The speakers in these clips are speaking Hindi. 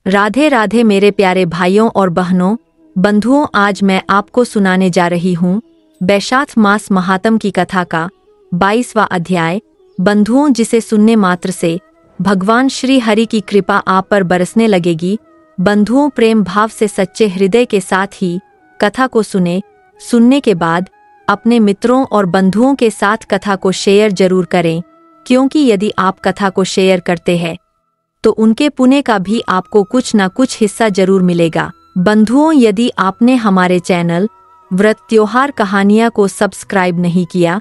राधे राधे मेरे प्यारे भाइयों और बहनों, बंधुओं, आज मैं आपको सुनाने जा रही हूँ बैशाख मास महात्म की कथा का 22वां अध्याय। बंधुओं, जिसे सुनने मात्र से भगवान श्री हरि की कृपा आप पर बरसने लगेगी। बंधुओं, प्रेम भाव से सच्चे हृदय के साथ ही कथा को सुनने के बाद अपने मित्रों और बंधुओं के साथ कथा को शेयर जरूर करें, क्योंकि यदि आप कथा को शेयर करते हैं तो उनके पुण्य का भी आपको कुछ न कुछ हिस्सा जरूर मिलेगा। बंधुओं, यदि आपने हमारे चैनल व्रत त्योहार कहानियां को सब्सक्राइब नहीं किया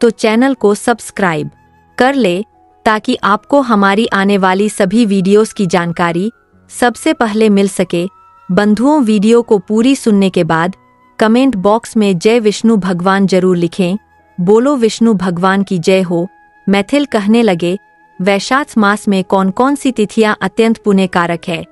तो चैनल को सब्सक्राइब कर ले, ताकि आपको हमारी आने वाली सभी वीडियोस की जानकारी सबसे पहले मिल सके। बंधुओं, वीडियो को पूरी सुनने के बाद कमेंट बॉक्स में जय विष्णु भगवान जरूर लिखें। बोलो विष्णु भगवान की जय हो। मैथिल कहने लगे, वैशाख मास में कौन कौन सी तिथियां अत्यंत पुण्य कारक है,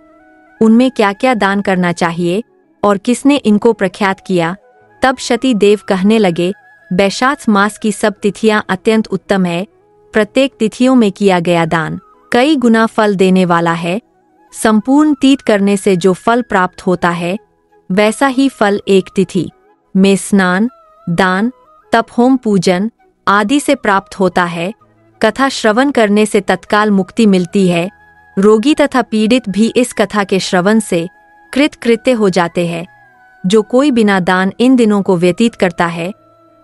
उनमें क्या क्या दान करना चाहिए और किसने इनको प्रख्यात किया। तब शती देव कहने लगे, वैशाख मास की सब तिथियां अत्यंत उत्तम है। प्रत्येक तिथियों में किया गया दान कई गुना फल देने वाला है। संपूर्ण तीर्थ करने से जो फल प्राप्त होता है, वैसा ही फल एक तिथि में स्नान, दान, तप, होम, पूजन आदि से प्राप्त होता है। कथा श्रवण करने से तत्काल मुक्ति मिलती है। रोगी तथा पीड़ित भी इस कथा के श्रवण से कृतकृत्य हो जाते हैं। जो कोई बिना दान इन दिनों को व्यतीत करता है,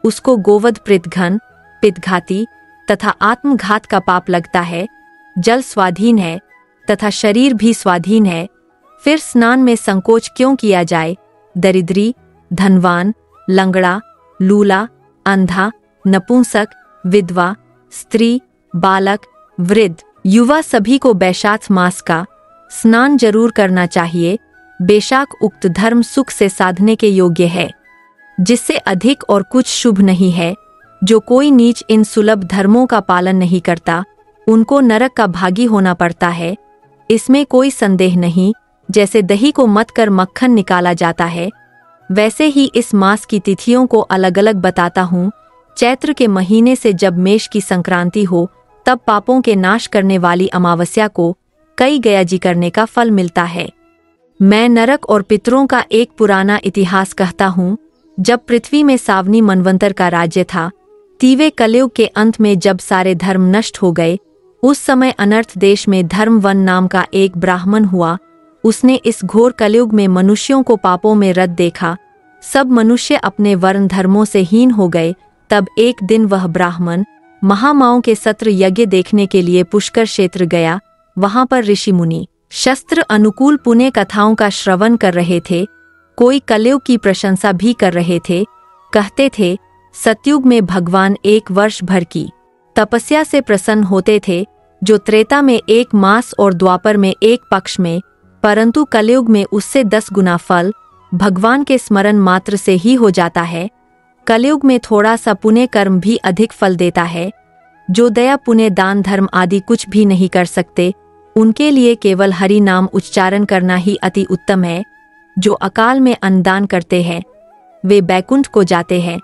उसको गोवध, प्रेतघन, पित्तघाती तथा आत्मघात का पाप लगता है। जल स्वाधीन है तथा शरीर भी स्वाधीन है, फिर स्नान में संकोच क्यों किया जाए। दरिद्री, धनवान, लंगड़ा, लूला, अंधा, नपुंसक, विधवा, स्त्री, बालक, वृद्ध, युवा सभी को बैशाख मास का स्नान जरूर करना चाहिए। बेशक उक्त धर्म सुख से साधने के योग्य है, जिससे अधिक और कुछ शुभ नहीं है। जो कोई नीच इन सुलभ धर्मों का पालन नहीं करता, उनको नरक का भागी होना पड़ता है। इसमें कोई संदेह नहीं। जैसे दही को मथ कर मक्खन निकाला जाता है, वैसे ही इस मास की तिथियों को अलग अलग बताता हूँ। चैत्र के महीने से जब मेष की संक्रांति हो, तब पापों के नाश करने वाली अमावस्या को कई गयाजी करने का फल मिलता है। मैं नरक और पितरों का एक पुराना इतिहास कहता हूँ। जब पृथ्वी में सावनी मनवंतर का राज्य था, तीवे कलयुग के अंत में जब सारे धर्म नष्ट हो गए, उस समय अनर्थ देश में धर्मवन नाम का एक ब्राह्मण हुआ। उसने इस घोर कलयुग में मनुष्यों को पापों में रत देखा। सब मनुष्य अपने वर्ण धर्मों से हीन हो गए। तब एक दिन वह ब्राह्मण महामाओं के सत्र यज्ञ देखने के लिए पुष्कर क्षेत्र गया। वहां पर ऋषि मुनि शस्त्र अनुकूल पुण्य कथाओं का श्रवण कर रहे थे। कोई कलयुग की प्रशंसा भी कर रहे थे। कहते थे, सतयुग में भगवान 1 वर्ष भर की तपस्या से प्रसन्न होते थे, जो त्रेता में 1 मास और द्वापर में 1 पक्ष में, परंतु कलयुग में उससे 10 गुना फल भगवान के स्मरण मात्र से ही हो जाता है। कलयुग में थोड़ा सा पुण्य कर्म भी अधिक फल देता है। जो दया, पुण्य, दान, धर्म आदि कुछ भी नहीं कर सकते, उनके लिए केवल हरि नाम उच्चारण करना ही अति उत्तम है। जो अकाल में अन्नदान करते हैं, वे बैकुंठ को जाते हैं।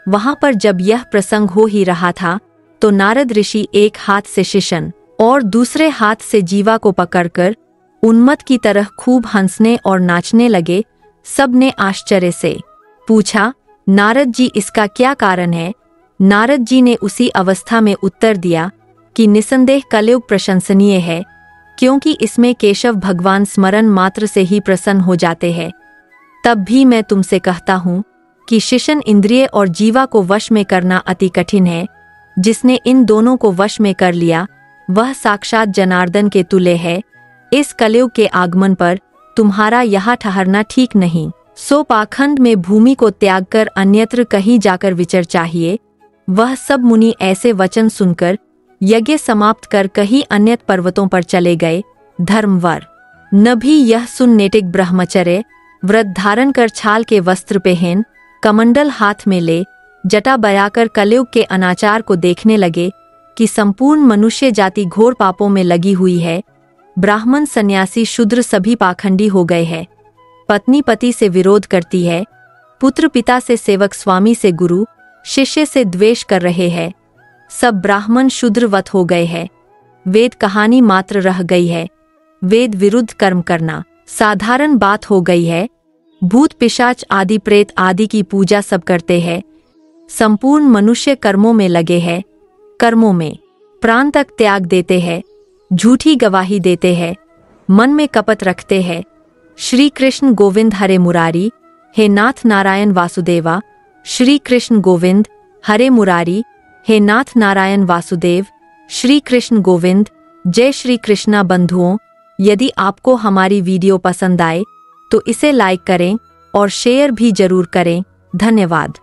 वहां पर जब यह प्रसंग हो ही रहा था, तो नारद ऋषि एक हाथ से शिशन और दूसरे हाथ से जीवा को पकड़कर उन्मत्त की तरह खूब हंसने और नाचने लगे। सबने आश्चर्य से पूछा, नारद जी, इसका क्या कारण है। नारद जी ने उसी अवस्था में उत्तर दिया कि निसंदेह कलयुग प्रशंसनीय है, क्योंकि इसमें केशव भगवान स्मरण मात्र से ही प्रसन्न हो जाते हैं। तब भी मैं तुमसे कहता हूँ कि शिशन इंद्रिय और जीवा को वश में करना अति कठिन है। जिसने इन दोनों को वश में कर लिया, वह साक्षात जनार्दन के तुल्य है। इस कलयुग के आगमन पर तुम्हारा यहाँ ठहरना ठीक नहीं। सो पाखंड में भूमि को त्याग कर अन्यत्र कहीं जाकर विचर चाहिए। वह सब मुनि ऐसे वचन सुनकर यज्ञ समाप्त कर कहीं अन्यत पर्वतों पर चले गए। धर्मवर न भी यह सुन नैतिक ब्रह्मचर्य व्रत धारण कर छाल के वस्त्र पहन, कमंडल हाथ में ले, जटा बयाकर कलयुग के अनाचार को देखने लगे कि संपूर्ण मनुष्य जाति घोर पापों में लगी हुई है। ब्राह्मण, सन्यासी, शूद्र सभी पाखंडी हो गए हैं। पत्नी पति से विरोध करती है, पुत्र पिता से, सेवक स्वामी से, गुरु शिष्य से द्वेष कर रहे हैं। सब ब्राह्मण शूद्रवत हो गए हैं। वेद कहानी मात्र रह गई है। वेद विरुद्ध कर्म करना साधारण बात हो गई है। भूत पिशाच आदि प्रेत आदि की पूजा सब करते हैं। संपूर्ण मनुष्य कर्मों में लगे हैं, कर्मों में प्राण तक त्याग देते हैं, झूठी गवाही देते हैं, मन में कपट रखते हैं। श्री कृष्ण गोविंद हरे मुरारी, हे नाथ नारायण वासुदेवा। श्री कृष्ण गोविंद हरे मुरारी, हे नाथ नारायण वासुदेव। श्री कृष्ण गोविंद। जय श्री कृष्णा। बंधुओं, यदि आपको हमारी वीडियो पसंद आए तो इसे लाइक करें और शेयर भी जरूर करें। धन्यवाद।